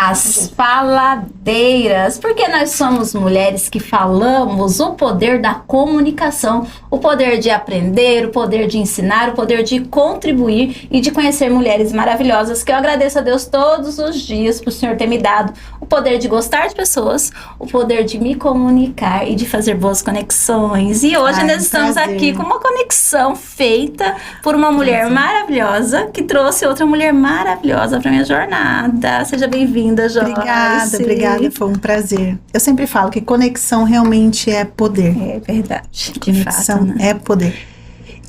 As faladeiras, porque nós somos mulheres que falamos o poder da comunicação, o poder de aprender, o poder de ensinar, o poder de contribuir e de conhecer mulheres maravilhosas, que eu agradeço a Deus todos os dias por o Senhor ter me dado o poder de gostar de pessoas, o poder de me comunicar e de fazer boas conexões. E hoje nós estamos aqui com uma conexão feita por uma mulher maravilhosa, que trouxe outra mulher maravilhosa para minha jornada. Seja bem-vinda, Joyce. Obrigada, foi um prazer. Eu sempre falo que conexão realmente é poder. É verdade. Conexão é poder.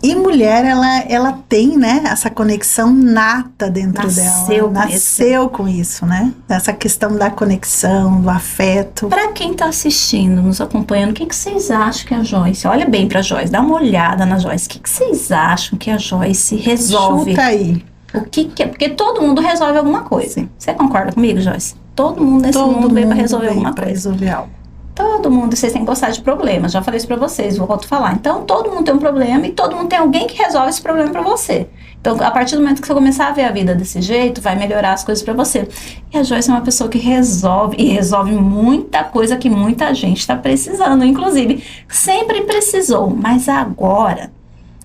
E mulher, ela tem, né, essa conexão nata dentro dela. Nasceu com isso, né? Essa questão da conexão, do afeto. Para quem tá assistindo, nos acompanhando, o que vocês acham que a Joyce... Olha bem pra Joyce, dá uma olhada na Joyce. O que vocês acham que a Joyce resolve? Chuta aí. O que é? Porque todo mundo resolve alguma coisa. Sim. Você concorda comigo, Joyce? Todo mundo nesse mundo veio pra resolver alguma coisa. Resolver algo. Todo mundo, vocês têm que gostar de problemas. Já falei isso pra vocês, vou voltar a falar. Então, todo mundo tem um problema e todo mundo tem alguém que resolve esse problema pra você. Então, a partir do momento que você começar a ver a vida desse jeito, vai melhorar as coisas pra você. E a Joyce é uma pessoa que resolve, e resolve muita coisa que muita gente tá precisando. Inclusive, sempre precisou. Mas agora,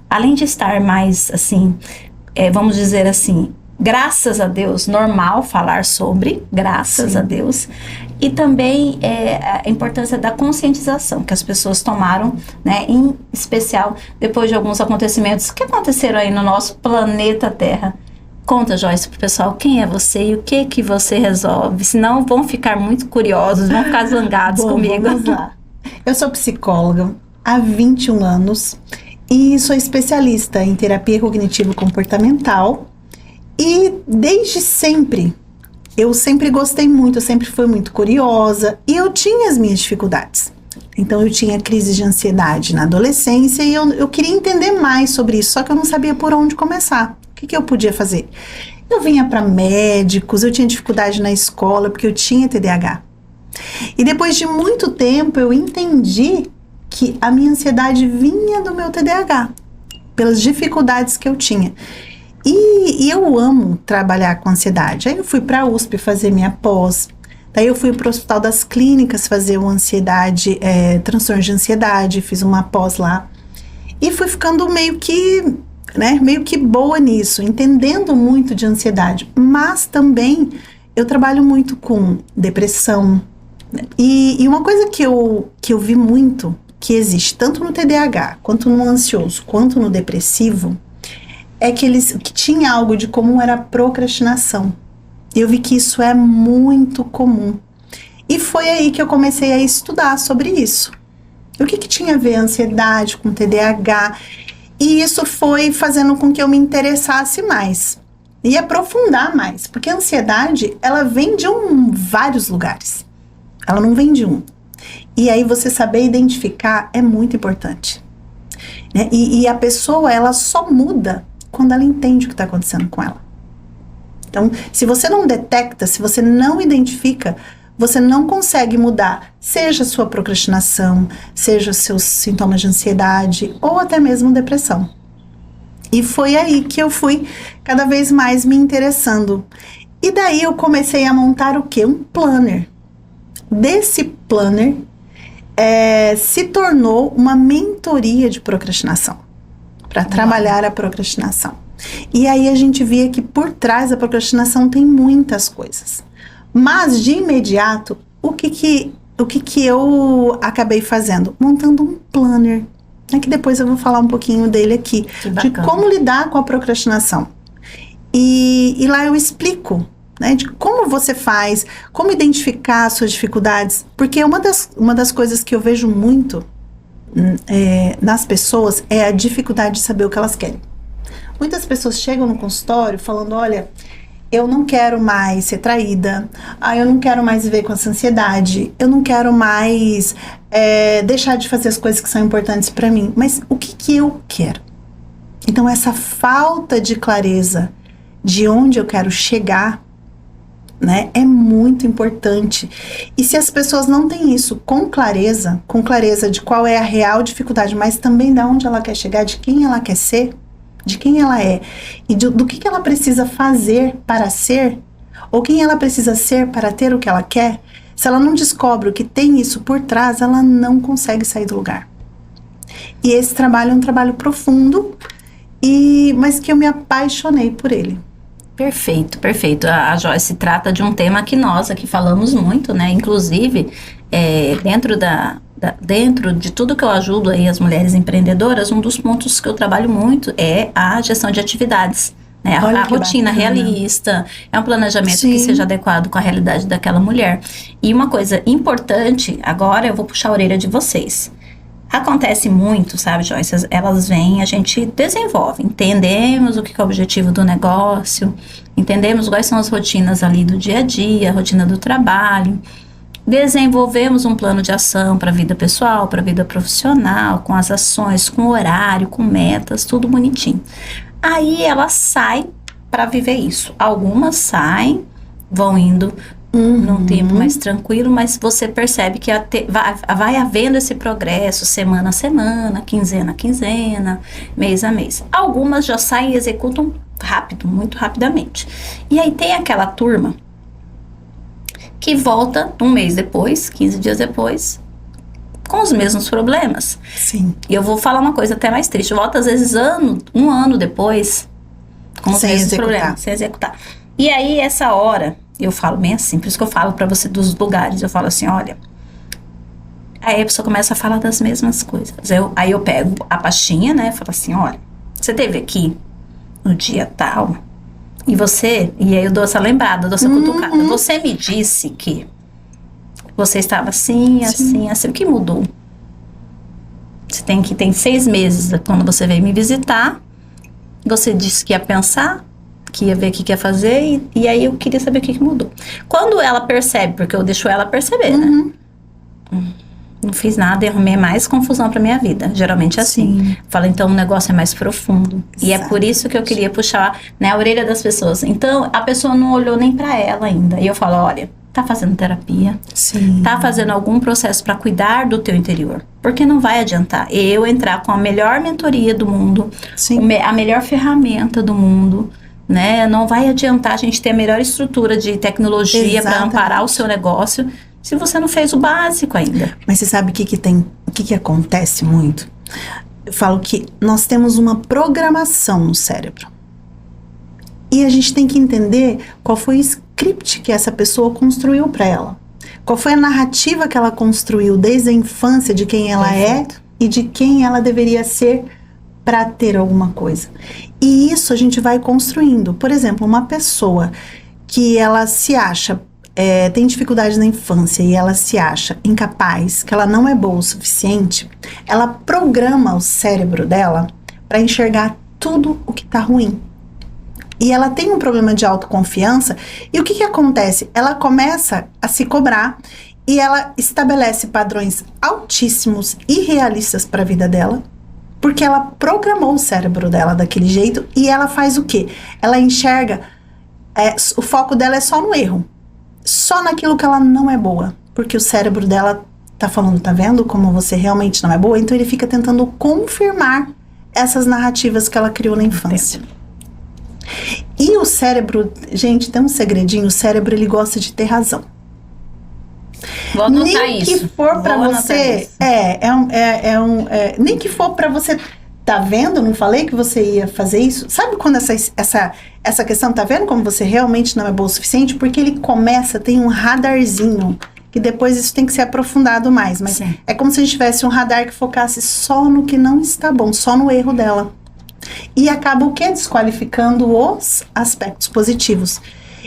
além de estar mais, assim... vamos dizer assim, graças a Deus, normal falar sobre, graças a Deus, e também a importância da conscientização que as pessoas tomaram, né, em especial depois de alguns acontecimentos que aconteceram aí no nosso planeta Terra. Conta, Joyce, pro pessoal, quem é você e o que você resolve, senão vão ficar muito curiosos, vão ficar zangados comigo. Vamos lá. Eu sou psicóloga há 21 anos, e sou especialista em terapia cognitivo-comportamental. E desde sempre, eu sempre gostei muito, eu sempre fui muito curiosa. E eu tinha as minhas dificuldades. Então eu tinha crises de ansiedade na adolescência e eu queria entender mais sobre isso. Só que eu não sabia por onde começar. O que eu podia fazer? Eu vinha para médicos, eu tinha dificuldade na escola porque eu tinha TDAH. E depois de muito tempo eu entendi que a minha ansiedade vinha do meu TDAH, pelas dificuldades que eu tinha. E eu amo trabalhar com ansiedade. Aí eu fui para a USP fazer minha pós, daí eu fui para o Hospital das Clínicas fazer uma ansiedade, transtorno de ansiedade, fiz uma pós lá. E fui ficando meio que boa nisso, entendendo muito de ansiedade. Mas também eu trabalho muito com depressão. E uma coisa que eu vi muito, que existe tanto no TDAH, quanto no ansioso, quanto no depressivo, é que tinha algo de comum, era a procrastinação. Eu vi que isso é muito comum. E foi aí que eu comecei a estudar sobre isso. O que tinha a ver a ansiedade com TDAH? E isso foi fazendo com que eu me interessasse mais. E aprofundar mais. Porque a ansiedade, ela vem de vários lugares. Ela não vem de um. E aí você saber identificar é muito importante. Né? E a pessoa, ela só muda quando ela entende o que está acontecendo com ela. Então, se você não detecta, se você não identifica, você não consegue mudar, seja a sua procrastinação, seja os seus sintomas de ansiedade ou até mesmo depressão. E foi aí que eu fui cada vez mais me interessando. E daí eu comecei a montar o quê? Um planner. Desse planner se tornou uma mentoria de procrastinação, para trabalhar a procrastinação. E aí a gente via que por trás da procrastinação tem muitas coisas. Mas de imediato, o que eu acabei fazendo? Montando um planner, né, que depois eu vou falar um pouquinho dele aqui, de como lidar com a procrastinação. E lá eu explico, né, de como você faz, como identificar as suas dificuldades, porque uma das coisas que eu vejo muito nas pessoas é a dificuldade de saber o que elas querem. Muitas pessoas chegam no consultório falando, olha, eu não quero mais ser traída, eu não quero mais viver com essa ansiedade, eu não quero mais deixar de fazer as coisas que são importantes para mim, mas o que eu quero? Então essa falta de clareza de onde eu quero chegar, né, é muito importante. E se as pessoas não têm isso com clareza de qual é a real dificuldade, mas também de onde ela quer chegar, de quem ela quer ser, de quem ela é e do que ela precisa fazer para ser, ou quem ela precisa ser para ter o que ela quer, se ela não descobre o que tem isso por trás, ela não consegue sair do lugar. E esse trabalho é um trabalho profundo, mas que eu me apaixonei por ele. Perfeito, perfeito. A Joyce trata de um tema que nós aqui falamos muito, né? Inclusive, dentro de tudo que eu ajudo aí as mulheres empreendedoras, um dos pontos que eu trabalho muito é a gestão de atividades. Né? A rotina realista, é um planejamento que seja adequado com a realidade daquela mulher. E uma coisa importante, agora eu vou puxar a orelha de vocês. Acontece muito, sabe, Joyce? Elas vêm, a gente desenvolve, entendemos o que é o objetivo do negócio, entendemos quais são as rotinas ali do dia a dia, a rotina do trabalho, desenvolvemos um plano de ação para a vida pessoal, para a vida profissional, com as ações, com horário, com metas, tudo bonitinho. Aí ela sai para viver isso. Algumas saem, vão indo num tempo mais tranquilo, mas você percebe que vai havendo esse progresso semana a semana, quinzena a quinzena, mês a mês. Algumas já saem e executam rápido, muito rapidamente. E aí tem aquela turma que volta um mês depois, 15 dias depois, com os mesmos problemas. Sim. E eu vou falar uma coisa até mais triste. Volta às vezes um ano depois, com os mesmos problemas, sem executar. E aí essa hora, eu falo bem assim, por isso que eu falo pra você dos lugares, eu falo assim, olha, aí a pessoa começa a falar das mesmas coisas. Aí eu pego a pastinha, né, falo assim, olha, você esteve aqui no dia tal, e aí eu dou essa lembrada, dou essa cutucada. Você me disse que você estava assim, assim, assim, o que mudou? Você tem 6 meses quando você veio me visitar, você disse que ia pensar, que ia ver o que ia fazer, e aí eu queria saber o que mudou. Quando ela percebe, porque eu deixo ela perceber, né? Não fiz nada e arrumei mais confusão pra minha vida. Geralmente é assim. Fala, então o negócio é mais profundo. Exato. E é por isso que eu queria puxar, né, a orelha das pessoas. Então, a pessoa não olhou nem pra ela ainda. E eu falo, olha, tá fazendo terapia, tá fazendo algum processo para cuidar do teu interior, porque não vai adiantar eu entrar com a melhor mentoria do mundo, a melhor ferramenta do mundo, né? Não vai adiantar a gente ter a melhor estrutura de tecnologia para amparar o seu negócio se você não fez o básico ainda. Mas você sabe o que acontece muito? Eu falo que nós temos uma programação no cérebro. E a gente tem que entender qual foi o script que essa pessoa construiu para ela. Qual foi a narrativa que ela construiu desde a infância de quem ela é e de quem ela deveria ser para ter alguma coisa. E isso a gente vai construindo. Por exemplo, uma pessoa que ela se acha, tem dificuldade na infância e ela se acha incapaz, que ela não é boa o suficiente, ela programa o cérebro dela para enxergar tudo o que tá ruim. E ela tem um problema de autoconfiança, e o que acontece? Ela começa a se cobrar e ela estabelece padrões altíssimos, irrealistas para a vida dela, porque ela programou o cérebro dela daquele jeito, e ela faz o quê? Ela enxerga, o foco dela é só no erro, só naquilo que ela não é boa, porque o cérebro dela tá falando, tá vendo como você realmente não é boa? Então ele fica tentando confirmar essas narrativas que ela criou na infância. E o cérebro, gente, tem um segredinho, o cérebro ele gosta de ter razão. Vou anotar nem isso. Que for para você, nem que for para você, tá vendo? Não falei que você ia fazer isso? Sabe quando essa questão, tá vendo como você realmente não é boa o suficiente? Porque ele começa, tem um radarzinho, que depois isso tem que ser aprofundado mais, mas é como se a gente tivesse um radar que focasse só no que não está bom, só no erro dela. E acaba o quê? Desqualificando os aspectos positivos.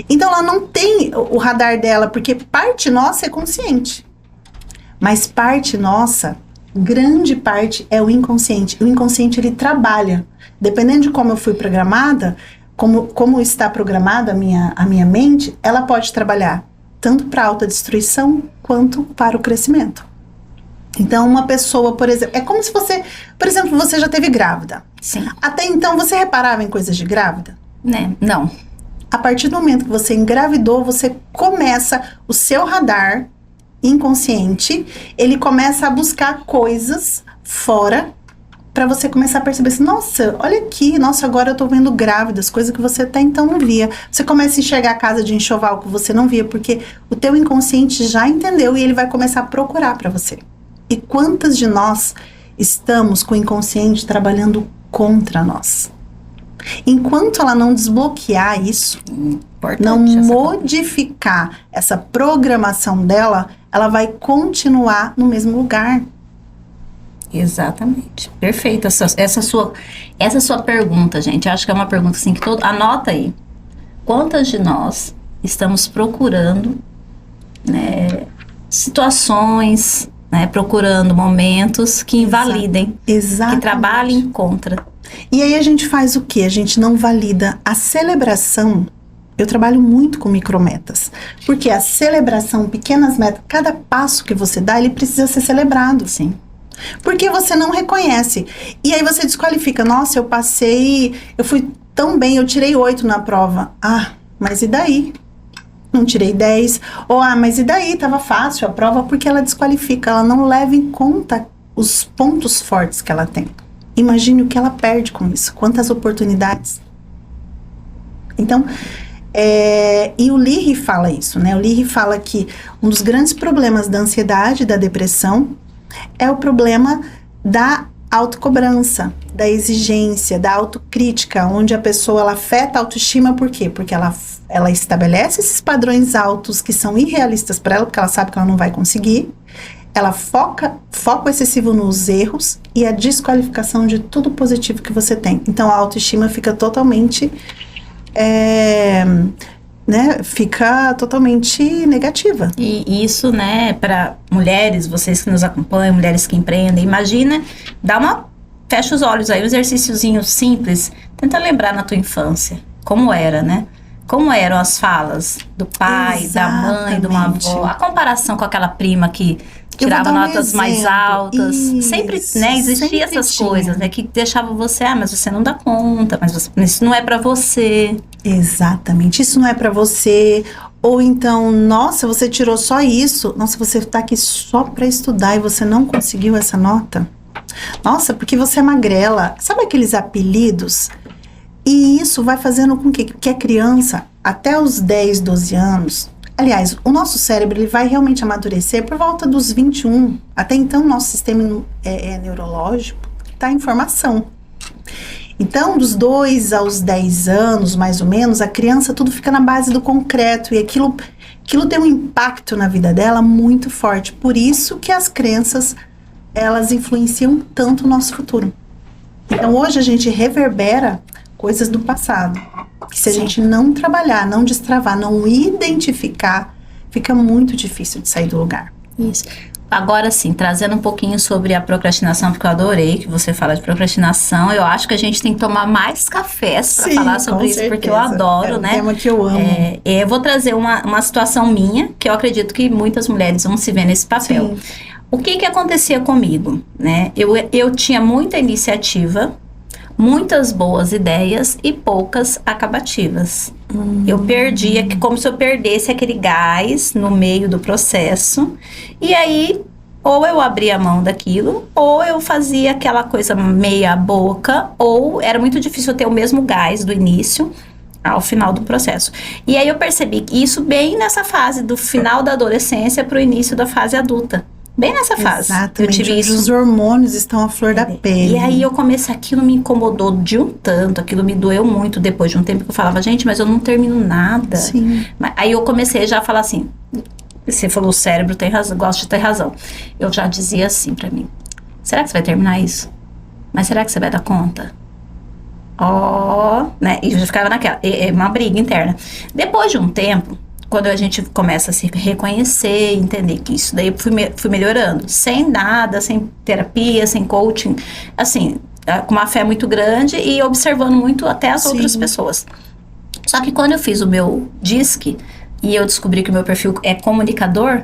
Então ela não tem o radar dela, porque parte nossa é consciente. Mas parte nossa, grande parte é o inconsciente. O inconsciente ele trabalha. Dependendo de como eu fui programada, como está programada a minha mente, ela pode trabalhar tanto para a autodestruição quanto para o crescimento. Então, uma pessoa, por exemplo, é como se você, por exemplo, você já teve grávida. Sim. Até então, você reparava em coisas de grávida? Né? Não. A partir do momento que você engravidou, você começa, o seu radar inconsciente, ele começa a buscar coisas fora para você começar a perceber assim, nossa, olha aqui, nossa, agora eu tô vendo grávidas, coisa que você até então não via. Você começa a enxergar a casa de enxoval que você não via, porque o teu inconsciente já entendeu e ele vai começar a procurar para você. E quantas de nós estamos com o inconsciente trabalhando contra nós? Enquanto ela não desbloquear isso, não modificar essa programação dela, ela vai continuar no mesmo lugar. Exatamente. Perfeito. Essa sua pergunta, gente, eu acho que é uma pergunta assim que anota aí. Quantas de nós estamos procurando, né, situações, né, procurando momentos que invalidem, Exatamente. Que trabalhem contra. E aí a gente faz o quê? A gente não valida a celebração. Eu trabalho muito com micrometas, porque a celebração, pequenas metas, cada passo que você dá, ele precisa ser celebrado. Sim. Porque você não reconhece. E aí você desqualifica. Nossa, eu fui tão bem, eu tirei 8 na prova. Ah, mas e daí? Não tirei 10. Ou, mas e daí? Tava fácil a prova, porque ela desqualifica. Ela não leva em conta os pontos fortes que ela tem. Imagine o que ela perde com isso. Quantas oportunidades. Então, e o Leary fala isso, né? O Leary fala que um dos grandes problemas da ansiedade, da depressão, é o problema da autocobrança, da exigência, da autocrítica, onde a pessoa ela afeta a autoestima. Por quê? Porque ela estabelece esses padrões altos que são irrealistas para ela, porque ela sabe que ela não vai conseguir. Ela foco excessivo nos erros e a desqualificação de tudo positivo que você tem. Então a autoestima fica totalmente fica totalmente negativa. E isso, né, para mulheres, vocês que nos acompanham, mulheres que empreendem, imagina, fecha os olhos aí, um exercíciozinho simples, tenta lembrar na tua infância, como era, né? Como eram as falas do pai, da mãe, de uma avó, a comparação com aquela prima que tirava notas mais altas. Isso, sempre, né, existia essas coisas, né, que deixavam você, mas você não dá conta, mas isso não é pra você. Exatamente, isso não é pra você. Ou então, nossa, você tirou só isso. Nossa, você tá aqui só pra estudar e você não conseguiu essa nota. Nossa, porque você é magrela. Sabe aqueles apelidos? E isso vai fazendo com que a criança, até os 10, 12 anos... Aliás, o nosso cérebro ele vai realmente amadurecer por volta dos 21. Até então, nosso sistema neurológico está em formação. Então, dos 2 aos 10 anos, mais ou menos, a criança tudo fica na base do concreto. E aquilo tem um impacto na vida dela muito forte. Por isso que as crenças, elas influenciam tanto o nosso futuro. Então, hoje a gente reverbera coisas do passado. Que se a gente não trabalhar, não destravar, não identificar, fica muito difícil de sair do lugar. Isso. Agora sim, trazendo um pouquinho sobre a procrastinação, porque eu adorei que você fala de procrastinação. Eu acho que a gente tem que tomar mais cafés para falar sobre isso, porque eu adoro, né? É um tema que eu amo. Eu vou trazer uma situação minha, que eu acredito que muitas mulheres vão se ver nesse papel. Sim. O que acontecia comigo, né? Eu tinha muita iniciativa, muitas boas ideias e poucas acabativas. Eu perdia, como se eu perdesse aquele gás no meio do processo. E aí, ou eu abria a mão daquilo, ou eu fazia aquela coisa meia boca, ou era muito difícil eu ter o mesmo gás do início ao final do processo. E aí eu percebi que isso bem nessa fase do final da adolescência para o início da fase adulta. Bem nessa fase. Exatamente. Eu tive isso. Os hormônios estão à flor da pele. E aí eu comecei, aquilo me incomodou de um tanto, aquilo me doeu muito depois de um tempo que eu falava, gente, mas eu não termino nada. Sim. Aí eu comecei já a falar assim, você falou, o cérebro tem razão, gosta de ter razão. Eu já dizia assim pra mim, será que você vai terminar isso? Mas será que você vai dar conta? Né? E eu já ficava naquela, é uma briga interna. Depois de um tempo, quando a gente começa a se reconhecer, entender que isso daí eu fui melhorando. Sem nada, sem terapia, sem coaching. Assim, com uma fé muito grande e observando muito até as outras pessoas. Só que quando eu fiz o meu DISC e eu descobri que o meu perfil é comunicador,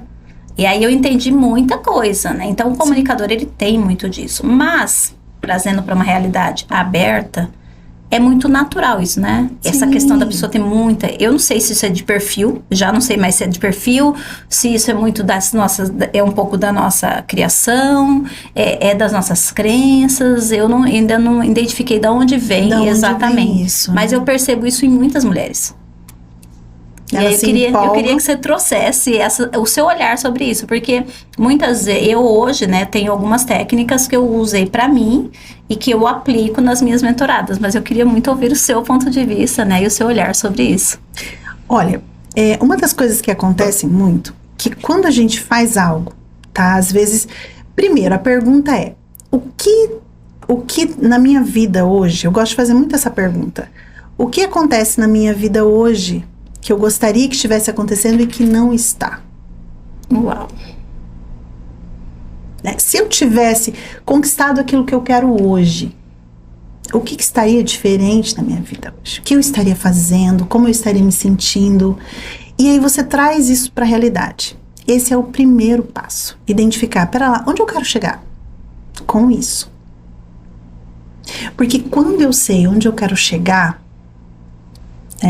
e aí eu entendi muita coisa, né? Então o comunicador, ele tem muito disso. Mas, trazendo para uma realidade aberta, é muito natural isso, né? Essa Sim. questão da pessoa ter muita... Eu não sei se isso é de perfil, já não sei mais se é de perfil, se isso é muito das nossas... É um pouco da nossa criação, é das nossas crenças. Eu ainda não identifiquei de onde vem exatamente. Vem isso, mas né? eu percebo isso em muitas mulheres. E aí eu queria que você trouxesse o seu olhar sobre isso, porque eu hoje, né, tenho algumas técnicas que eu usei pra mim e que eu aplico nas minhas mentoradas, mas eu queria muito ouvir o seu ponto de vista, né, e o seu olhar sobre isso. Olha, uma das coisas que acontece muito, que quando a gente faz algo, tá, às vezes, primeiro a pergunta é, o que na minha vida hoje, eu gosto de fazer muito essa pergunta, o que acontece na minha vida hoje que eu gostaria que estivesse acontecendo e que não está? Uau! Se eu tivesse conquistado aquilo que eu quero hoje, o que estaria diferente na minha vida hoje? O que eu estaria fazendo? Como eu estaria me sentindo? E aí você traz isso para a realidade. Esse é o primeiro passo. Identificar, pera lá, onde eu quero chegar? Com isso. Porque quando eu sei onde eu quero chegar,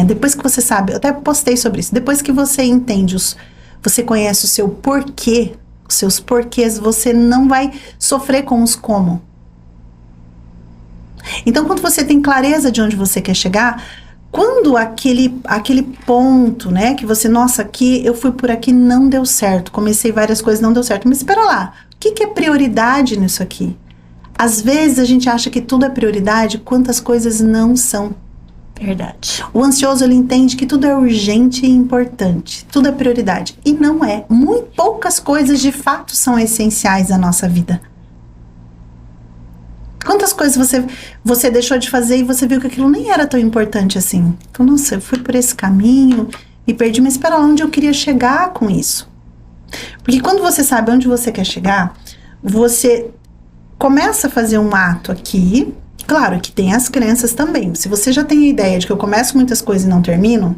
depois que você sabe, eu até postei sobre isso, depois que você entende, você conhece o seu porquê, os seus porquês, você não vai sofrer com os como. Então, quando você tem clareza de onde você quer chegar, quando aquele ponto, né, que você, nossa, aqui eu fui por aqui, não deu certo, comecei várias coisas, não deu certo, mas espera lá, o que é prioridade nisso aqui? Às vezes a gente acha que tudo é prioridade, quantas coisas não são. Verdade. O ansioso, ele entende que tudo é urgente e importante, tudo é prioridade, e não é. Muito poucas coisas de fato são essenciais à nossa vida. Quantas coisas você deixou de fazer e você viu que aquilo nem era tão importante assim? Então, nossa, eu fui por esse caminho, me perdi, mas espera lá, onde eu queria chegar com isso? Porque quando você sabe onde você quer chegar, você começa a fazer um ato aqui. Claro que tem as crenças também. Se você já tem a ideia de que eu começo muitas coisas e não termino,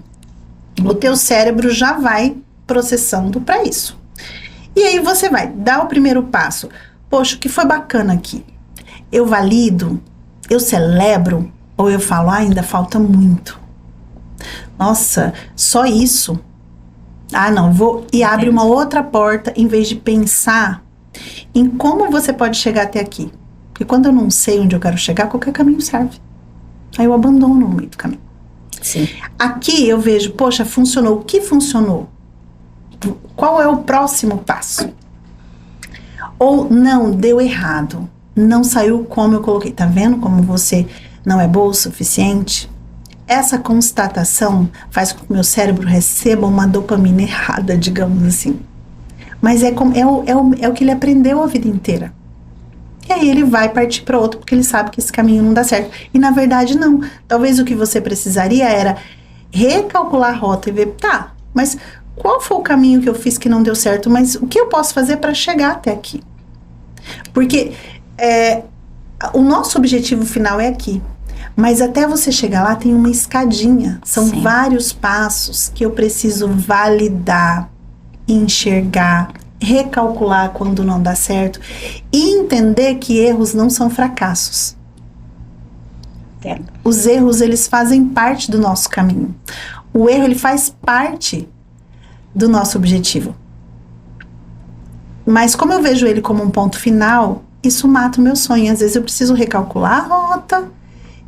o teu cérebro já vai processando para isso. E aí você vai dar o primeiro passo. Poxa, o que foi bacana aqui? Eu valido? Eu celebro? Ou eu falo, ainda falta muito? Nossa, só isso? Ah, não, vou... E abre uma outra porta em vez de pensar em como você pode chegar até aqui. Porque quando eu não sei onde eu quero chegar, qualquer caminho serve. Aí eu abandono no meio do caminho. Sim. Aqui eu vejo, poxa, funcionou. O que funcionou? Qual é o próximo passo? Ou não, deu errado. Não saiu como eu coloquei. Tá vendo como você não é boa o suficiente? Essa constatação faz com que o meu cérebro receba uma dopamina errada, digamos assim. Mas é o que ele aprendeu a vida inteira. E aí ele vai partir para outro, porque ele sabe que esse caminho não dá certo. E na verdade não. Talvez o que você precisaria era recalcular a rota e ver, tá, mas qual foi o caminho que eu fiz que não deu certo? Mas o que eu posso fazer para chegar até aqui? Porque o nosso objetivo final é aqui. Mas até você chegar lá tem uma escadinha. São Sim. vários passos que eu preciso validar, enxergar, recalcular quando não dá certo e entender que erros não são fracassos. Os erros, eles fazem parte do nosso caminho. O erro, ele faz parte do nosso objetivo. Mas como eu vejo ele como um ponto final, isso mata o meu sonho. Às vezes eu preciso recalcular a rota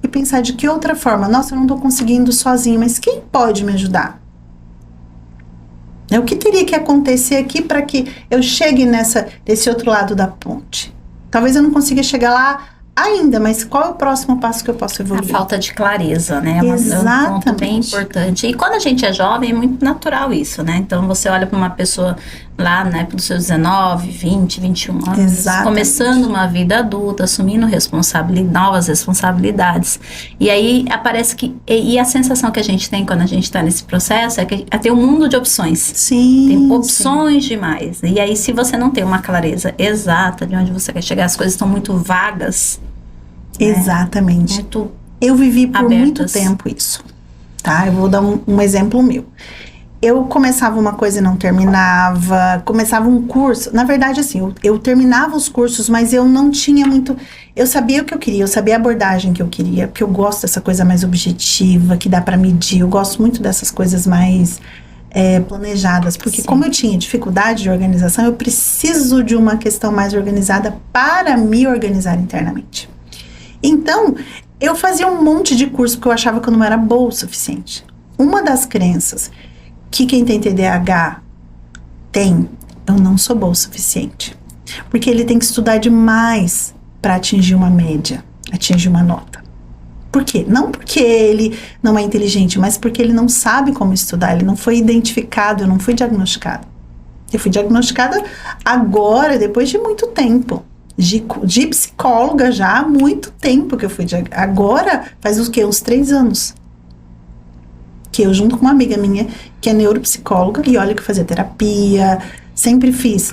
e pensar de que outra forma. Nossa, eu não estou conseguindo sozinho, mas quem pode me ajudar? O que teria que acontecer aqui para que eu chegue desse outro lado da ponte? Talvez eu não consiga chegar lá ainda, mas qual é o próximo passo que eu posso evoluir? A falta de clareza, né? Exatamente. É um ponto bem importante. E quando a gente é jovem, é muito natural isso, né? Então, você olha para uma pessoa lá, né, dos seus 19, 20, 21 anos, Exatamente. começando uma vida adulta, assumindo novas responsabilidades. E aí, aparece que... E a sensação que a gente tem quando a gente está nesse processo é que tem um mundo de opções. Sim. Tem opções demais. E aí, se você não tem uma clareza exata de onde você quer chegar, as coisas estão muito vagas. Exatamente. Muito eu vivi por abertas. muito tempo isso, tá? Eu vou dar um exemplo meu. eu começava uma coisa e não terminava, começava um curso. Na verdade, assim, eu terminava os cursos, mas eu não tinha muito... Eu sabia o que eu queria, eu sabia a abordagem que eu queria, porque eu gosto dessa coisa mais objetiva, que dá pra medir. Eu gosto muito dessas coisas mais planejadas, porque como eu tinha dificuldade de organização, eu preciso de uma questão mais organizada para me organizar internamente. Então, eu fazia um monte de curso, porque eu achava que eu não era boa o suficiente. Uma das crenças que quem tem TDAH tem, eu não sou boa o suficiente. Porque ele tem que estudar demais para atingir uma média, atingir uma nota. Por quê? Não porque ele não é inteligente, mas porque ele não sabe como estudar, ele não foi identificado, eu não fui diagnosticada. Eu fui diagnosticada agora, depois de muito tempo. De psicóloga já há muito tempo que eu fui diagnosticada. Agora, faz o quê? Uns 3 anos. Que eu, junto com uma amiga minha, que é neuropsicóloga, e olha que eu fazia terapia, sempre fiz.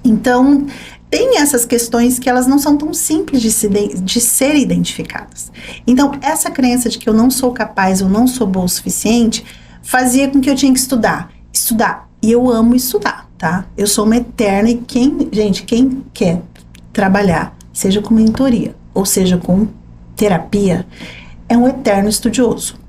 Então, tem essas questões que elas não são tão simples de ser identificadas. Então, essa crença de que eu não sou capaz ou não sou boa o suficiente, fazia com que eu tinha que estudar. E eu amo estudar, tá? Eu sou uma eterna e quem quer trabalhar, seja com mentoria, ou seja com terapia, é um eterno estudioso.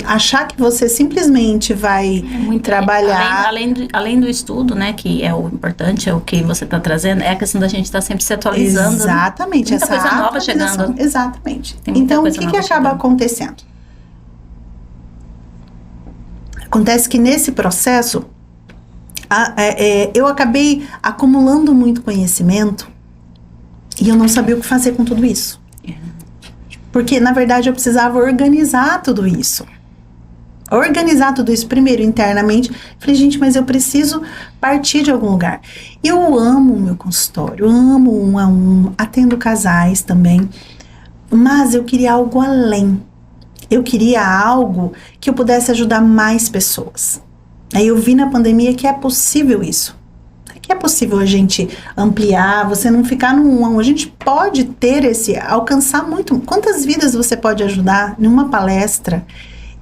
Achar que você simplesmente vai trabalhar... Além do estudo, né, que é o importante, é o que você está trazendo, é a questão da gente estar sempre se atualizando. Exatamente. Né? Muita coisa nova chegando. Exatamente. Então, o que acaba acontecendo? Acontece que nesse processo, eu acabei acumulando muito conhecimento e eu não sabia o que fazer com tudo isso. Porque, na verdade, eu precisava organizar tudo isso. Organizar tudo isso primeiro internamente. Falei, gente, mas eu preciso partir de algum lugar. Eu amo o meu consultório, amo 1 a 1, atendo casais também. Mas eu queria algo além. Eu queria algo que eu pudesse ajudar mais pessoas. Aí eu vi na pandemia que é possível isso. Que é possível a gente ampliar, você não ficar no 1 a 1. A gente pode alcançar muito. Quantas vidas você pode ajudar numa palestra,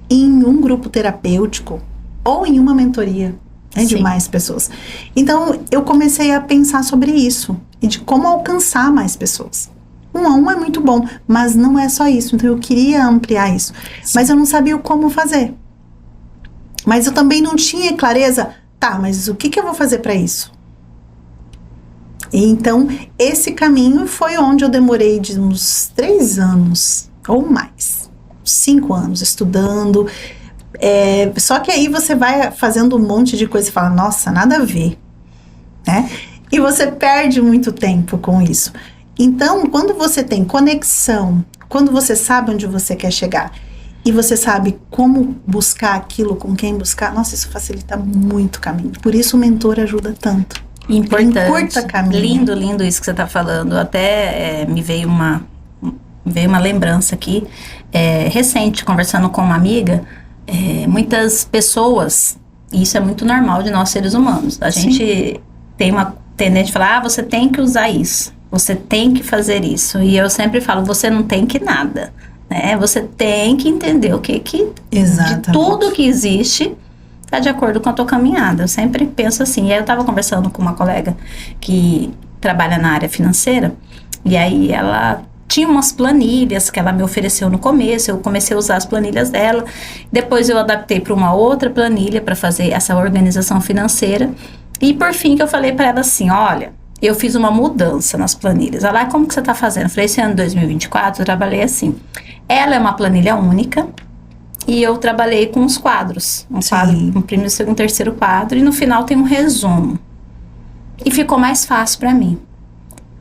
em um grupo terapêutico ou em uma mentoria, né, de mais pessoas. Então, eu comecei a pensar sobre isso e de como alcançar mais pessoas. 1 a 1 é muito bom, mas não é só isso. Então, eu queria ampliar isso. Mas eu não sabia como fazer. Mas eu também não tinha clareza. Tá, mas o que eu vou fazer para isso? Então, esse caminho foi onde eu demorei de uns 3 anos ou mais, 5 anos estudando. Só que aí você vai fazendo um monte de coisa e fala, nossa, nada a ver, né? E você perde muito tempo com isso. Então, quando você tem conexão, quando você sabe onde você quer chegar e você sabe como buscar aquilo, com quem buscar, nossa, isso facilita muito o caminho. Por isso o mentor ajuda tanto. Importante, lindo isso que você está falando. Até me veio uma lembrança aqui, recente, conversando com uma amiga, muitas pessoas, e isso é muito normal de nós seres humanos, a gente tem uma tendência de falar, você tem que usar isso, você tem que fazer isso, e eu sempre falo, você não tem que nada, né? Você tem que entender o que de tudo que existe está de acordo com a tua caminhada. Eu sempre penso assim. E aí eu estava conversando com uma colega que trabalha na área financeira, e aí ela tinha umas planilhas que ela me ofereceu no começo, eu comecei a usar as planilhas dela, depois eu adaptei para uma outra planilha para fazer essa organização financeira, e por fim que eu falei para ela assim, olha, eu fiz uma mudança nas planilhas. Ela, como que você está fazendo? Eu falei, esse ano 2024 eu trabalhei assim. Ela é uma planilha única, e eu trabalhei com os quadros. Um quadro, um primeiro, segundo, terceiro quadro. E no final tem um resumo. E ficou mais fácil para mim.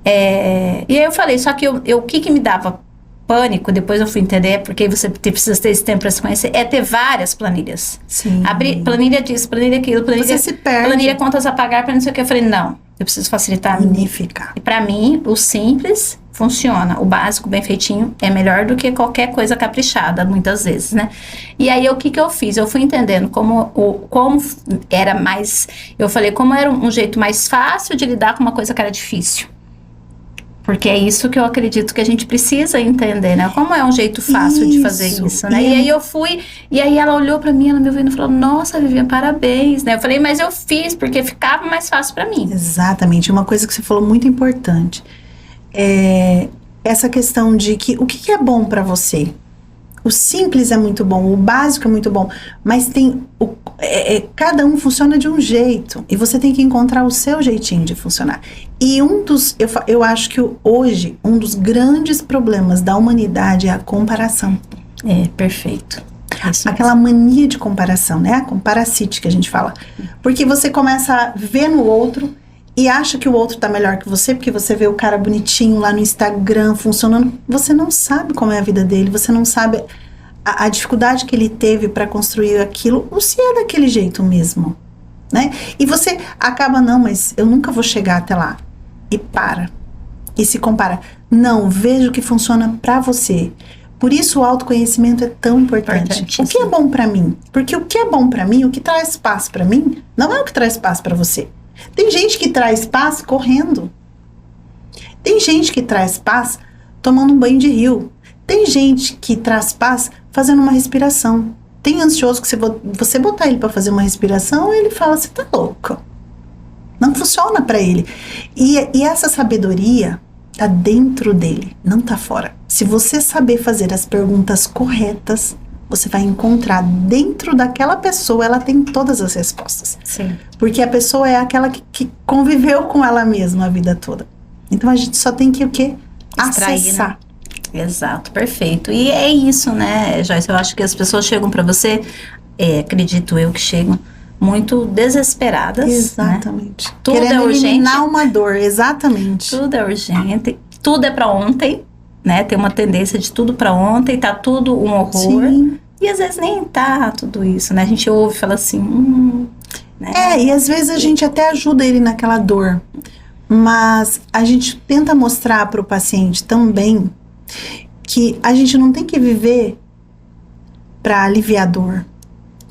E aí eu falei, só que o que me dava pânico, depois eu fui entender, porque você precisa ter esse tempo para se conhecer, é ter várias planilhas. Abrir planilha disso, planilha aquilo, planilha... Você se perde. Planilha contas a pagar para não sei o que. Eu falei, não, eu preciso facilitar. Unificar. E para mim, o simples funciona. O básico, bem feitinho, é melhor do que qualquer coisa caprichada, muitas vezes, né? E aí, o que eu fiz? Eu fui entendendo como era mais... Eu falei, como era um jeito mais fácil de lidar com uma coisa que era difícil. Porque é isso que eu acredito que a gente precisa entender, né? Como é um jeito fácil de fazer isso, né? E aí eu fui, e aí ela olhou pra mim, ela me ouvindo e falou, nossa, Viviane, parabéns, né? Eu falei, mas eu fiz porque ficava mais fácil pra mim. Exatamente, uma coisa que você falou muito importante. Essa questão de que o que é bom pra você? O simples é muito bom, o básico é muito bom, mas cada um funciona de um jeito e você tem que encontrar o seu jeitinho de funcionar. E eu acho que hoje, um dos grandes problemas da humanidade é a comparação. Perfeito. Aquela mania de comparação, né? A comparacite que a gente fala. Porque você começa a ver no outro e acha que o outro tá melhor que você, porque você vê o cara bonitinho lá no Instagram funcionando. Você não sabe como é a vida dele, você não sabe a dificuldade que ele teve para construir aquilo, ou se é daquele jeito mesmo, né? E você acaba, não, mas eu nunca vou chegar até lá. E para. E se compara. Não, veja o que funciona para você. Por isso o autoconhecimento é tão importante. O que é bom para mim? Porque o que é bom para mim, o que traz paz para mim, não é o que traz paz para você. Tem gente que traz paz correndo. Tem gente que traz paz tomando um banho de rio. Tem gente que traz paz fazendo uma respiração. Tem ansioso que você botar ele para fazer uma respiração, ele fala, você tá louco. Não funciona para ele. E essa sabedoria tá dentro dele, não tá fora. Se você saber fazer as perguntas corretas, você vai encontrar dentro daquela pessoa, ela tem todas as respostas. Sim. Porque a pessoa é aquela que conviveu com ela mesma a vida toda. Então a gente só tem que o quê? Extrair, acessar. Né? Exato, perfeito. E é isso, né, Joyce? Eu acho que as pessoas chegam para você, acredito eu que chegam, muito desesperadas. Exatamente. Né? Tudo querendo é urgente. Eliminar uma dor, exatamente. Tudo é urgente, tudo é para ontem, né? Tem uma tendência de tudo para ontem, tá tudo um horror. Sim. E às vezes nem tá tudo isso, né? A gente ouve e fala assim, né? E às vezes a gente até ajuda ele naquela dor, mas a gente tenta mostrar para o paciente também que a gente não tem que viver para aliviar a dor.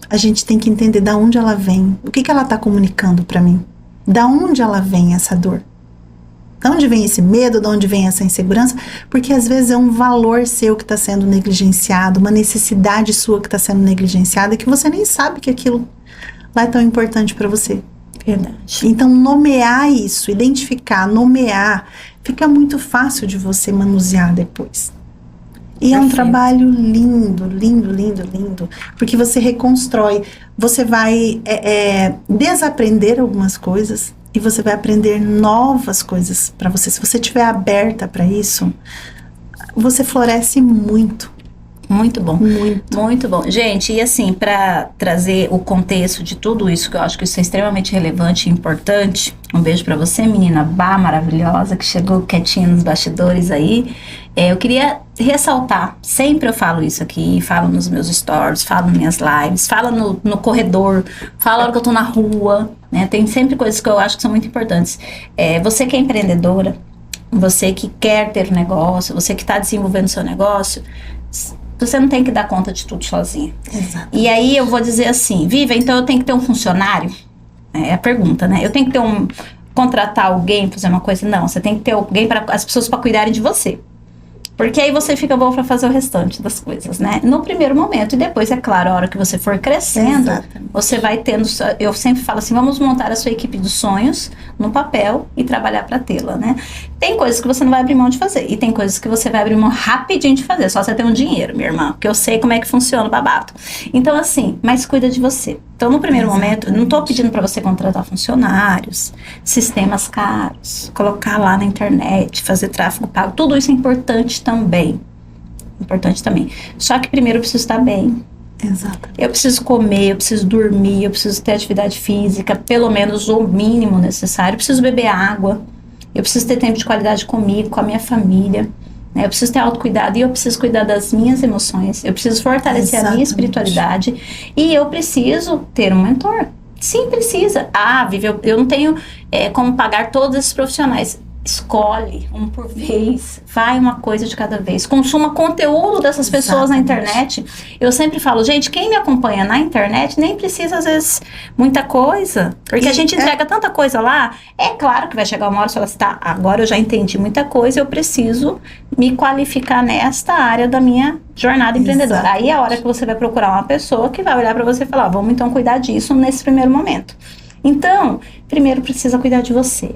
A gente tem que entender de onde ela vem, o que ela está comunicando para mim, da onde ela vem essa dor, de onde vem esse medo, de onde vem essa insegurança, porque às vezes é um valor seu que está sendo negligenciado, uma necessidade sua que está sendo negligenciada, que você nem sabe que aquilo lá é tão importante para você. Verdade. Então nomear isso, identificar, nomear, fica muito fácil de você manusear depois. E é um trabalho lindo, lindo, lindo, lindo, porque você reconstrói, você vai desaprender algumas coisas e você vai aprender novas coisas para você. Se você estiver aberta para isso, você floresce muito. Muito bom. Muito. Muito bom. Gente, e assim, para trazer o contexto de tudo isso, que eu acho que isso é extremamente relevante e importante, um beijo para você, menina Bá, maravilhosa, que chegou quietinha nos bastidores aí. Eu queria ressaltar, sempre eu falo isso aqui, falo nos meus stories, falo nas minhas lives, falo no corredor, falo na hora que eu tô na rua, né? Tem sempre coisas que eu acho que são muito importantes. Você que é empreendedora, você que quer ter um negócio, você que está desenvolvendo seu negócio, você não tem que dar conta de tudo sozinha. Exato. E aí eu vou dizer assim, Viva, então eu tenho que ter um funcionário? É a pergunta, né? Eu tenho que ter contratar alguém pra fazer uma coisa? Não, você tem que ter alguém para as pessoas para cuidarem de você. Porque aí você fica bom para fazer o restante das coisas, né? No primeiro momento. E depois, é claro, a hora que você for crescendo, exatamente, você vai tendo... Eu sempre falo assim, vamos montar a sua equipe dos sonhos no papel e trabalhar para tê-la, né? Tem coisas que você não vai abrir mão de fazer. E tem coisas que você vai abrir mão rapidinho de fazer. Só você ter um dinheiro, minha irmã. Porque eu sei como é que funciona o babado. Então, assim, mas cuida de você. Então, no primeiro momento, eu não tô pedindo para você contratar funcionários, sistemas caros, colocar lá na internet, fazer tráfego pago. Tudo isso é importante também. Importante também. Só que primeiro eu preciso estar bem. Exato. Eu preciso comer, eu preciso dormir, eu preciso ter atividade física, pelo menos o mínimo necessário. Eu preciso beber água. Eu preciso ter tempo de qualidade comigo, com a minha família. Eu preciso ter autocuidado e eu preciso cuidar das minhas emoções. Eu preciso fortalecer a minha espiritualidade. E eu preciso ter um mentor. Sim, precisa. Vivi, eu não tenho como pagar todos esses profissionais. escolhe um por vez, vai uma coisa de cada vez, consuma conteúdo dessas pessoas na internet. Eu sempre falo, gente, quem me acompanha na internet nem precisa, às vezes, muita coisa, porque a gente entrega tanta coisa lá. É claro que vai chegar uma hora e você fala assim, tá, agora eu já entendi muita coisa, eu preciso me qualificar nesta área da minha jornada empreendedora. Exatamente. Aí é a hora que você vai procurar uma pessoa que vai olhar pra você e falar, vamos então cuidar disso nesse primeiro momento. Então, primeiro precisa cuidar de você.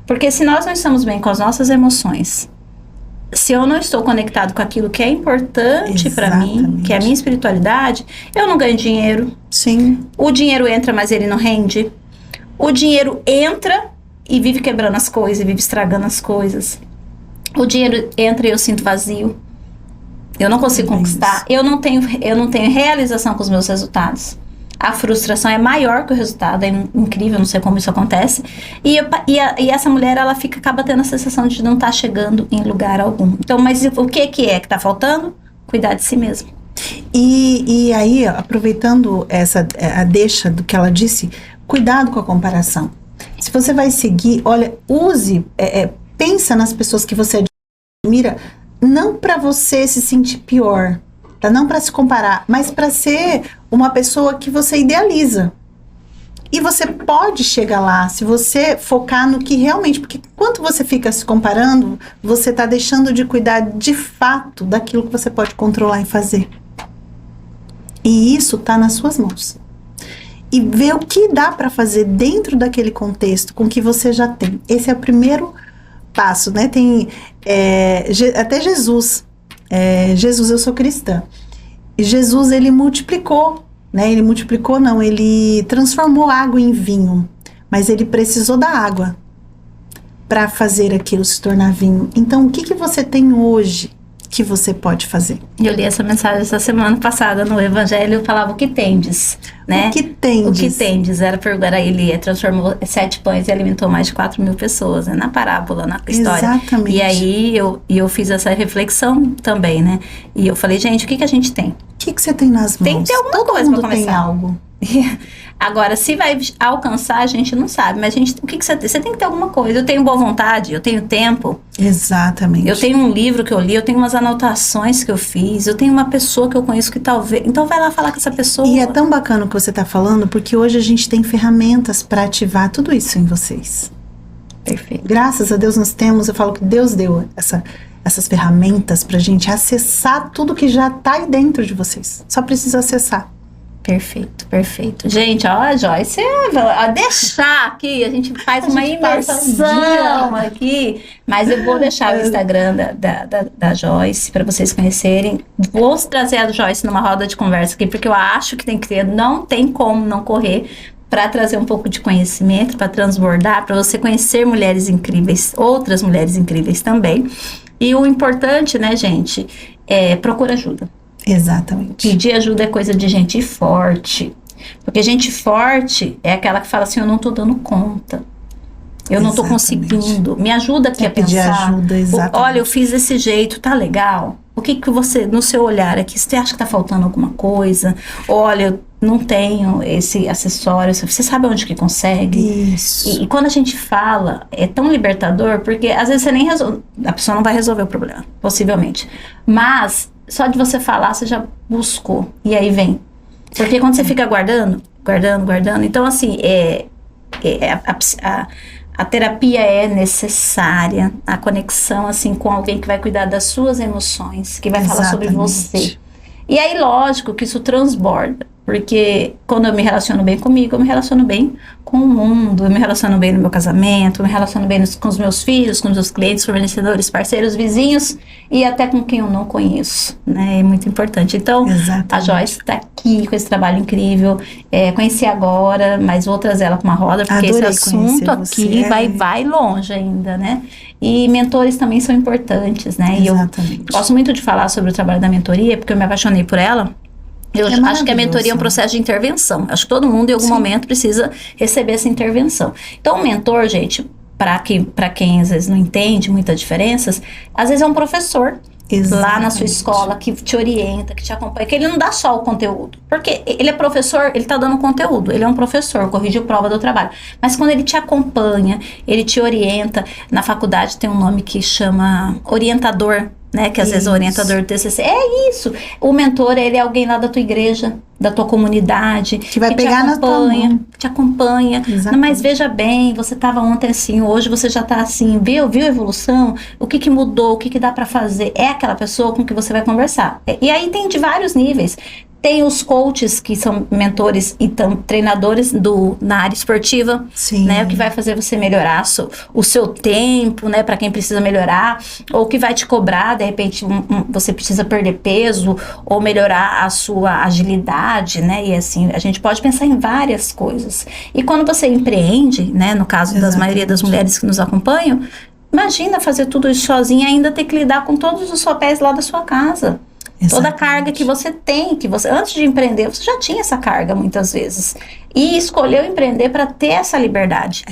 Porque se nós não estamos bem com as nossas emoções, se eu não estou conectado com aquilo que é importante para mim, que é a minha espiritualidade, eu não ganho dinheiro. Sim. O dinheiro entra, mas ele não rende. O dinheiro entra e vive quebrando as coisas, vive estragando as coisas. O dinheiro entra e eu sinto vazio. Eu não consigo conquistar. Eu não tenho realização com os meus resultados. A frustração é maior que o resultado, é incrível, não sei como isso acontece. E essa mulher, ela acaba tendo a sensação de não estar chegando em lugar algum. Então, mas o que é que está faltando? Cuidar de si mesmo. E aí, aproveitando a deixa do que ela disse, cuidado com a comparação. Se você vai seguir, olha, pensa nas pessoas que você admira, não para você se sentir pior, tá? Não para se comparar, mas para ser uma pessoa que você idealiza. E você pode chegar lá se você focar no que realmente, porque enquanto você fica se comparando, você tá deixando de cuidar de fato daquilo que você pode controlar e fazer. E isso tá nas suas mãos. E ver o que dá para fazer dentro daquele contexto com que você já tem. Esse é o primeiro passo, né? Tem até Jesus. Jesus, eu sou cristã. E Jesus, ele multiplicou, né? Ele transformou água em vinho. Mas ele precisou da água para fazer aquilo se tornar vinho. Então, o que você tem hoje que você pode fazer? Eu li essa mensagem essa semana passada no Evangelho, eu falava o que tendes, né? O que tendes? O que tendes, ele transformou 7 pães e alimentou mais de 4.000 pessoas, né? Na parábola, na história. Exatamente. E aí eu fiz essa reflexão também, né? E eu falei, gente, o que a gente tem? O que você tem nas mãos? Tem que ter alguma Todo coisa mundo pra começar. tem algo. Agora, se vai alcançar, a gente não sabe. Mas o que você tem? Você tem que ter alguma coisa. Eu tenho boa vontade, eu tenho tempo. Exatamente. Eu tenho um livro que eu li, eu tenho umas anotações que eu fiz, eu tenho uma pessoa que eu conheço que talvez... Então vai lá falar com essa pessoa. E é tão bacana o que você está falando, porque hoje a gente tem ferramentas para ativar tudo isso em vocês. Perfeito. Graças a Deus nós temos, eu falo que Deus deu essas ferramentas pra gente acessar tudo que já tá aí dentro de vocês. Só precisa acessar. Perfeito, perfeito. Gente, ó, a Joyce, deixar aqui, a gente faz uma imersão aqui, mas eu vou deixar o Instagram da Joyce para vocês conhecerem. Vou trazer a Joyce numa roda de conversa aqui, porque eu acho que tem que ter, não tem como não correr, para trazer um pouco de conhecimento, para transbordar, para você conhecer mulheres incríveis, outras mulheres incríveis também. E o importante, né, gente, procura ajuda. Exatamente. Pedir ajuda é coisa de gente forte. Porque gente forte é aquela que fala assim, eu não tô dando conta. Eu não tô conseguindo. Me ajuda aqui a pedir pensar. Ajuda, exatamente. Olha, eu fiz desse jeito, tá legal? O que você, no seu olhar aqui, você acha que tá faltando alguma coisa? Olha, eu não tenho esse acessório. Você sabe onde que consegue? Isso. E quando a gente fala, é tão libertador, porque às vezes você nem resolve. A pessoa não vai resolver o problema, possivelmente. Mas só de você falar, você já buscou. E aí vem. Porque quando você fica guardando. Então, assim, a terapia é necessária. A conexão, assim, com alguém que vai cuidar das suas emoções. Que vai falar sobre você. E aí, lógico que isso transborda. Porque quando eu me relaciono bem comigo, eu me relaciono bem com o mundo, eu me relaciono bem no meu casamento, eu me relaciono bem com os meus filhos, com os meus clientes, fornecedores, parceiros, vizinhos e até com quem eu não conheço, né? É muito importante. Então, a Joyce está aqui com esse trabalho incrível. Conheci agora, mas vou trazer ela para uma roda, porque esse assunto aqui vai longe ainda, né? E mentores também são importantes, né? Exatamente. E eu gosto muito de falar sobre o trabalho da mentoria, porque eu me apaixonei por ela. Eu acho que a mentoria é um processo de intervenção. Acho que todo mundo, em algum momento, precisa receber essa intervenção. Então, o mentor, gente, para quem às vezes não entende muitas diferenças, às vezes é um professor lá na sua escola, que te orienta, que te acompanha, que ele não dá só o conteúdo. Porque ele é professor, ele tá dando conteúdo, ele é um professor, corrigiu prova do trabalho. Mas quando ele te acompanha, ele te orienta, na faculdade tem um nome que chama orientador, né? Que às vezes é orientador do TCC. É isso. O mentor, ele é alguém lá da tua igreja, da tua comunidade. Que vai pegar na tua mão. Te acompanha. Não, mas veja bem, você estava ontem assim, hoje você já está assim. Viu a evolução? O que mudou? O que dá para fazer? É aquela pessoa com que você vai conversar. E aí tem de vários níveis. Tem os coaches que são mentores e treinadores na área esportiva, né? O que vai fazer você melhorar o seu tempo, né? Para quem precisa melhorar, ou que vai te cobrar, de repente você precisa perder peso, ou melhorar a sua agilidade, né? E assim, a gente pode pensar em várias coisas. E quando você empreende, né? No caso das maioria das mulheres que nos acompanham, imagina fazer tudo isso sozinha e ainda ter que lidar com todos os papéis lá da sua casa. Toda a carga que você tem, antes de empreender, você já tinha essa carga muitas vezes. E escolheu empreender para ter essa liberdade.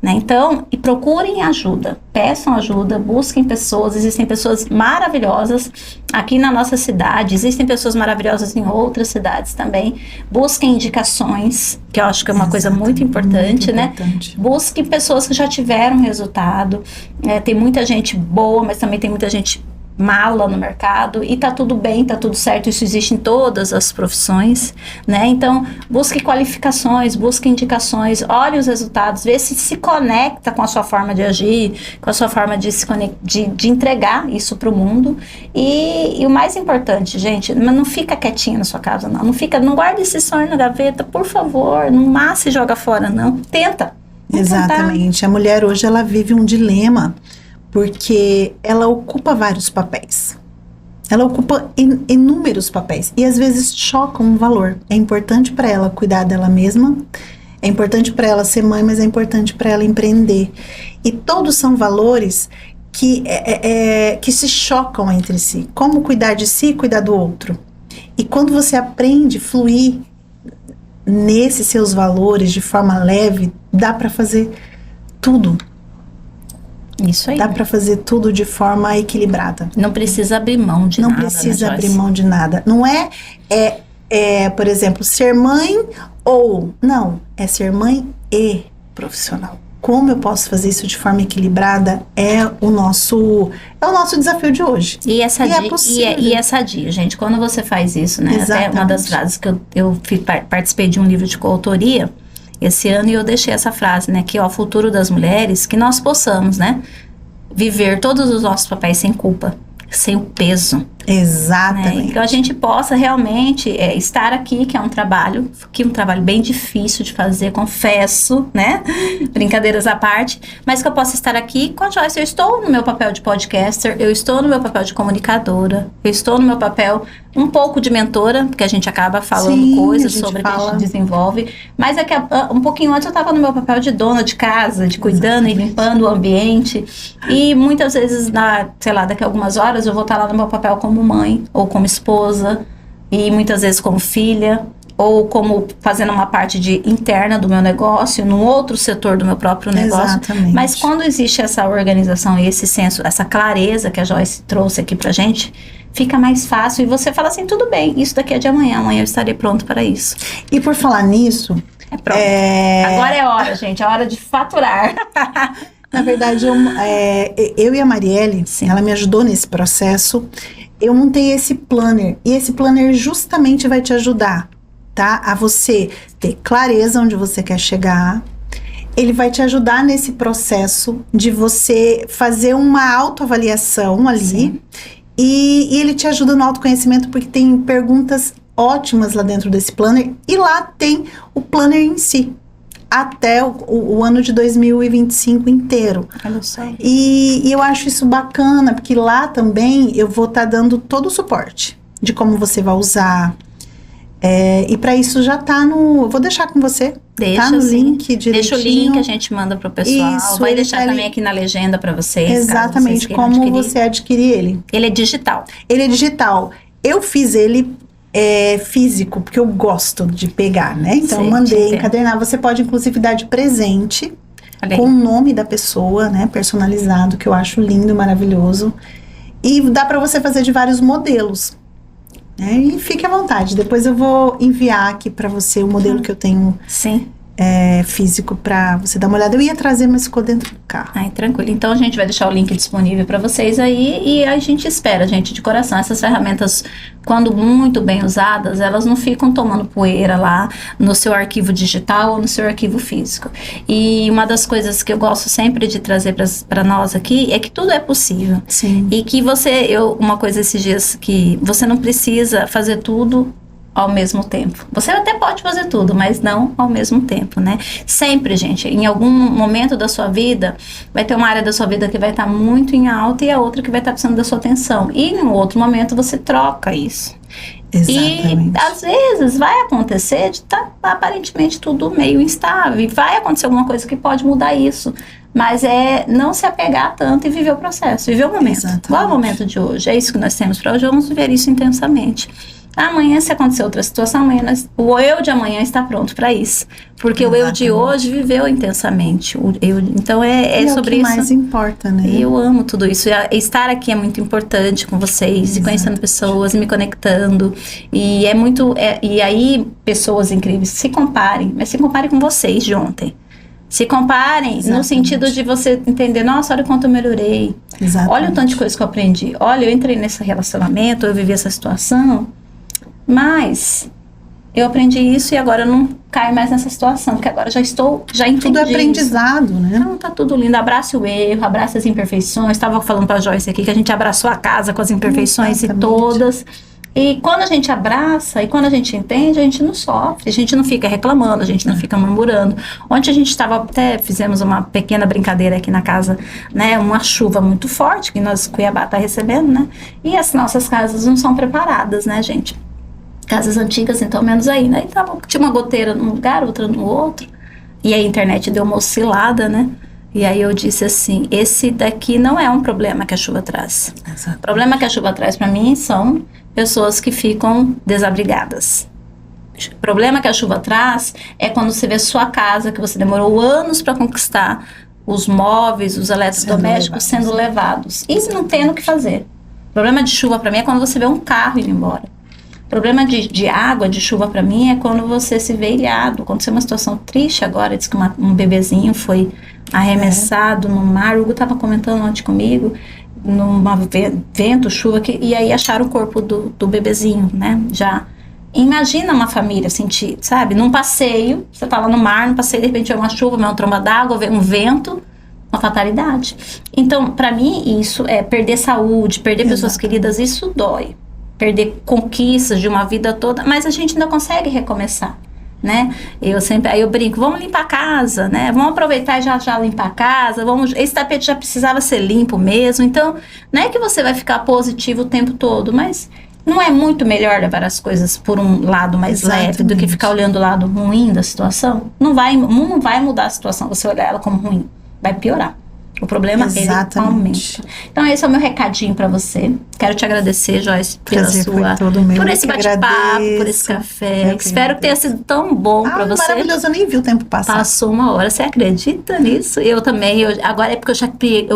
Né? Então, e procurem ajuda, peçam ajuda, busquem pessoas, existem pessoas maravilhosas aqui na nossa cidade, existem pessoas maravilhosas em outras cidades também. Busquem indicações, que eu acho que é uma coisa muito importante, né? Busquem pessoas que já tiveram resultado. Tem muita gente boa, mas também tem muita gente mala no mercado, e tá tudo bem, tá tudo certo, isso existe em todas as profissões, né? Então, busque qualificações, busque indicações, olhe os resultados, vê se conecta com a sua forma de agir, com a sua forma de entregar isso pro mundo, e o mais importante, gente, não fica quietinho na sua casa, não guarde esse sonho na gaveta, por favor, não massa e joga fora, não, tenta. Exatamente, a mulher hoje, ela vive um dilema, porque ela ocupa vários papéis. Ela ocupa inúmeros papéis. E às vezes choca um valor. É importante para ela cuidar dela mesma. É importante para ela ser mãe, mas é importante para ela empreender. E todos são valores que se chocam entre si. Como cuidar de si e cuidar do outro. E quando você aprende a fluir nesses seus valores de forma leve, dá para fazer tudo. Isso aí. Dá para fazer tudo de forma equilibrada. Não precisa abrir mão de nada. Não precisa abrir mão de nada. Não por exemplo, ser mãe ou... Não, é ser mãe e profissional. Como eu posso fazer isso de forma equilibrada é o nosso desafio de hoje. E é sadio, gente. Quando você faz isso, né? Exatamente. Até uma das frases que eu participei de um livro de coautoria esse ano, e eu deixei essa frase, né, que é o futuro das mulheres, que nós possamos, né, viver todos os nossos papéis sem culpa, sem o peso. Exatamente. Né? Então a gente possa realmente estar aqui, que é um trabalho bem difícil de fazer, confesso, né? Brincadeiras à parte, mas que eu possa estar aqui com a Joyce. Eu estou no meu papel de podcaster, eu estou no meu papel de comunicadora, eu estou no meu papel um pouco de mentora, porque a gente acaba falando coisas sobre o que a gente desenvolve, mas um pouquinho antes eu estava no meu papel de dona de casa, de cuidando e limpando o ambiente, e muitas vezes, daqui a algumas horas eu vou estar lá no meu papel como mãe, ou como esposa, e muitas vezes como filha, ou como fazendo uma parte interna do meu negócio, num outro setor do meu próprio negócio. Exatamente. Mas quando existe essa organização e esse senso, essa clareza que a Joyce trouxe aqui pra gente, fica mais fácil, e você fala assim, tudo bem, isso daqui é de amanhã eu estarei pronto para isso. E por falar nisso... Pronto. Agora é hora, gente, é hora de faturar. Na verdade, eu e a Marielle, ela me ajudou nesse processo. Eu montei esse planner, e esse planner justamente vai te ajudar, tá? A você ter clareza onde você quer chegar. Ele vai te ajudar nesse processo de você fazer uma autoavaliação ali. Sim. E ele te ajuda no autoconhecimento, porque tem perguntas ótimas lá dentro desse planner. E lá tem o planner em si, até o ano de 2025 inteiro. Olha só. E eu acho isso bacana, porque lá também eu vou estar dando todo o suporte de como você vai usar. E para isso já tá eu vou deixar com você. Tá no link direitinho. Deixa o link, a gente manda pro pessoal. Isso, vai deixar também aqui na legenda para vocês. Exatamente, como você adquirir ele. Ele é digital. Ele é digital. Eu fiz ele físico, porque eu gosto de pegar, né? Então eu mandei encadernar. Você pode inclusive dar de presente com o nome da pessoa, né? Personalizado, que eu acho lindo, maravilhoso. E dá para você fazer de vários modelos. E fique à vontade. Depois eu vou enviar aqui para você o modelo que eu tenho. Sim. Físico para você dar uma olhada. Eu ia trazer, mas ficou dentro do carro. Ai, tranquilo. Então a gente vai deixar o link disponível para vocês aí e a gente espera, gente, de coração. Essas ferramentas, quando muito bem usadas, elas não ficam tomando poeira lá no seu arquivo digital ou no seu arquivo físico. E uma das coisas que eu gosto sempre de trazer para nós aqui é que tudo é possível. Sim. E que uma coisa esses dias, que você não precisa fazer tudo ao mesmo tempo. Você até pode fazer tudo, mas não ao mesmo tempo, né? Sempre, gente, em algum momento da sua vida, vai ter uma área da sua vida que vai estar muito em alta e a outra que vai estar precisando da sua atenção. E em um outro momento você troca isso. Exatamente. E às vezes vai acontecer de estar aparentemente tudo meio instável. E vai acontecer alguma coisa que pode mudar isso. Mas não se apegar tanto e viver o processo, viver o momento. Exatamente. Qual é o momento de hoje? É isso que nós temos para hoje, vamos viver isso intensamente. Amanhã, se acontecer outra situação, o eu de amanhã está pronto para isso. Porque Exatamente. O eu de hoje viveu intensamente. Então é sobre isso. É o que mais importa, né? Eu amo tudo isso. Estar aqui é muito importante com vocês, Exato. E conhecendo pessoas, e me conectando. E e aí, pessoas incríveis, se comparem, mas se comparem com vocês de ontem. Se comparem Exatamente. No sentido de você entender, nossa, olha o quanto eu melhorei. Exatamente. Olha o tanto de coisa que eu aprendi. Olha, eu entrei nesse relacionamento, eu vivi essa situação. Mas eu aprendi isso e agora eu não caio mais nessa situação, porque agora já entendi. Tudo é aprendizado, né? Então tá tudo lindo. Abraça o erro, abraça as imperfeições. Estava falando pra Joyce aqui que a gente abraçou a casa com as imperfeições e todas. E quando a gente abraça e quando a gente entende, a gente não sofre, a gente não fica reclamando, a gente não fica murmurando. Ontem a gente fizemos uma pequena brincadeira aqui na casa, né? Uma chuva muito forte que Cuiabá tá recebendo, né? E as nossas casas não são preparadas, né, gente? Casas antigas, então menos aí, né? Então, tinha uma goteira num lugar, outra no outro. E a internet deu uma oscilada, né? E aí eu disse assim, esse daqui não é um problema que a chuva traz. Exato. O problema que a chuva traz para mim são pessoas que ficam desabrigadas. O problema que a chuva traz é quando você vê sua casa, que você demorou anos para conquistar, os móveis, os eletrodomésticos sendo levados. E não tendo o que fazer. O problema de chuva para mim é quando você vê um carro indo embora. O problema de água, de chuva para mim, é quando você se vê ilhado. Aconteceu uma situação triste agora, diz que um bebezinho foi arremessado no mar. O Hugo estava comentando ontem comigo, numa vento, chuva, e aí acharam o corpo do bebezinho, né? Já. Imagina uma família sentir, sabe? Num passeio, você tá lá no mar, no passeio, de repente vem uma chuva, vem uma tromba d'água, vem um vento, uma fatalidade. Então, para mim, isso é perder saúde, perder pessoas queridas, isso dói. Perder conquistas de uma vida toda, mas a gente ainda consegue recomeçar, né? Aí eu brinco, vamos limpar a casa, né? Vamos aproveitar e já limpar a casa, esse tapete já precisava ser limpo mesmo, então não é que você vai ficar positivo o tempo todo, mas não é muito melhor levar as coisas por um lado mais leve do que ficar olhando o lado ruim da situação? Não vai mudar a situação, você olhar ela como ruim, vai piorar. O problema ele aumenta. Então esse é o meu recadinho pra você. Quero te agradecer, Joyce, por esse bate-papo, por esse café. Espero que tenha sido tão bom pra você. Maravilhoso, eu nem vi o tempo passar. Passou uma hora, você acredita nisso? Eu também, agora é porque eu já criei,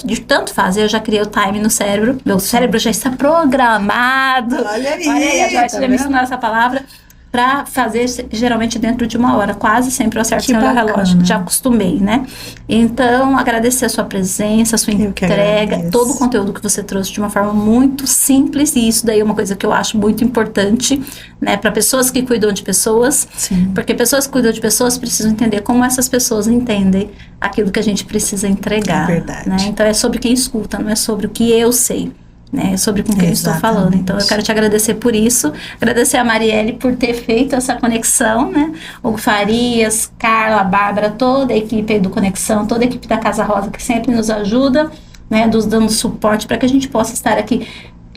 de tanto fazer, eu já criei o time no cérebro. Meu cérebro já está programado. Olha aí, a Joyce já me ensinou essa palavra. Pra fazer geralmente dentro de uma hora, quase sempre eu acerto sem olhar o relógio, já acostumei, né? Então, agradecer a sua presença, a sua entrega, todo o conteúdo que você trouxe de uma forma muito simples, e isso daí é uma coisa que eu acho muito importante, né? Para pessoas que cuidam de pessoas, porque pessoas que cuidam de pessoas precisam entender como essas pessoas entendem aquilo que a gente precisa entregar. É verdade. Né? Então, é sobre quem escuta, não é sobre o que eu sei. Né, sobre com quem eu estou falando. Então eu quero te agradecer por isso, agradecer a Marielle por ter feito essa conexão, né? Hugo Farias, Carla, Bárbara, toda a equipe aí do Conexão, toda a equipe da Casa Rosa que sempre nos ajuda, né? Nos dando suporte para que a gente possa estar aqui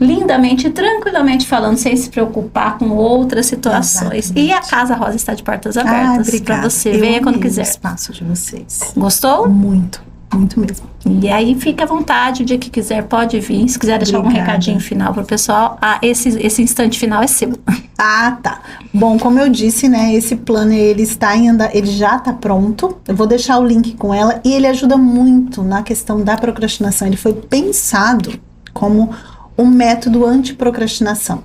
lindamente e tranquilamente falando, sem se preocupar com outras situações. Exatamente. E a Casa Rosa está de portas abertas para você. Venha quando quiser. O espaço de vocês. Gostou? Muito. Muito mesmo. E aí fica à vontade, o dia que quiser pode vir. Se quiser deixar algum recadinho final pro pessoal, esse instante final é seu. Ah, tá. Bom, como eu disse, né, esse plano ele já está pronto. Eu vou deixar o link com ela e ele ajuda muito na questão da procrastinação. Ele foi pensado como um método anti-procrastinação.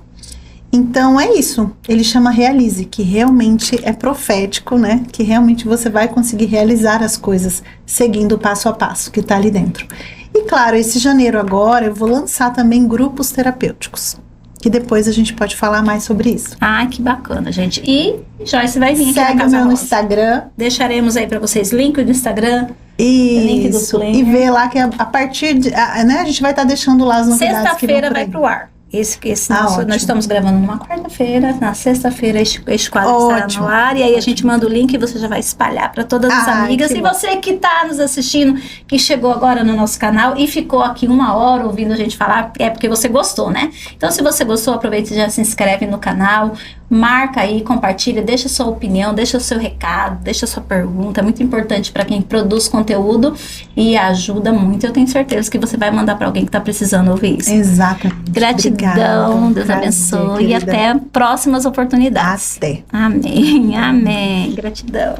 Então é isso, ele chama Realize, que realmente é profético, né? Que realmente você vai conseguir realizar as coisas seguindo o passo a passo que tá ali dentro. E claro, esse janeiro agora eu vou lançar também grupos terapêuticos, que depois a gente pode falar mais sobre isso. Ai, que bacana, gente. E Joyce vai vir aqui Segue na o Casa meu no Rosa. Instagram. Deixaremos aí pra vocês link do Instagram, link do Isso, planner. e ver lá que a partir de, né, a gente vai estar deixando lá as novidades que vão Sexta-feira por vai aí. pro ar. Esse Ótimo. nós estamos gravando numa quarta-feira, na sexta-feira este quadro estará Ótimo. no ar, e aí a gente manda o link e você já vai espalhar para todas as Ai, amigas. que E bom. você que está nos assistindo, que chegou agora no nosso canal e ficou aqui 1 hora ouvindo a gente falar, é porque você gostou, né? Então, se você gostou, aproveita e já se inscreve no canal, marca aí, compartilha, deixa sua opinião, deixa o seu recado, deixa sua pergunta. É muito importante para quem produz conteúdo e ajuda muito. Eu tenho certeza que você vai mandar para alguém que está precisando ouvir isso. Exatamente. Gratidão, Obrigada. Deus Prazer, abençoe e querida. até próximas oportunidades. Até. Amém, amém. Gratidão.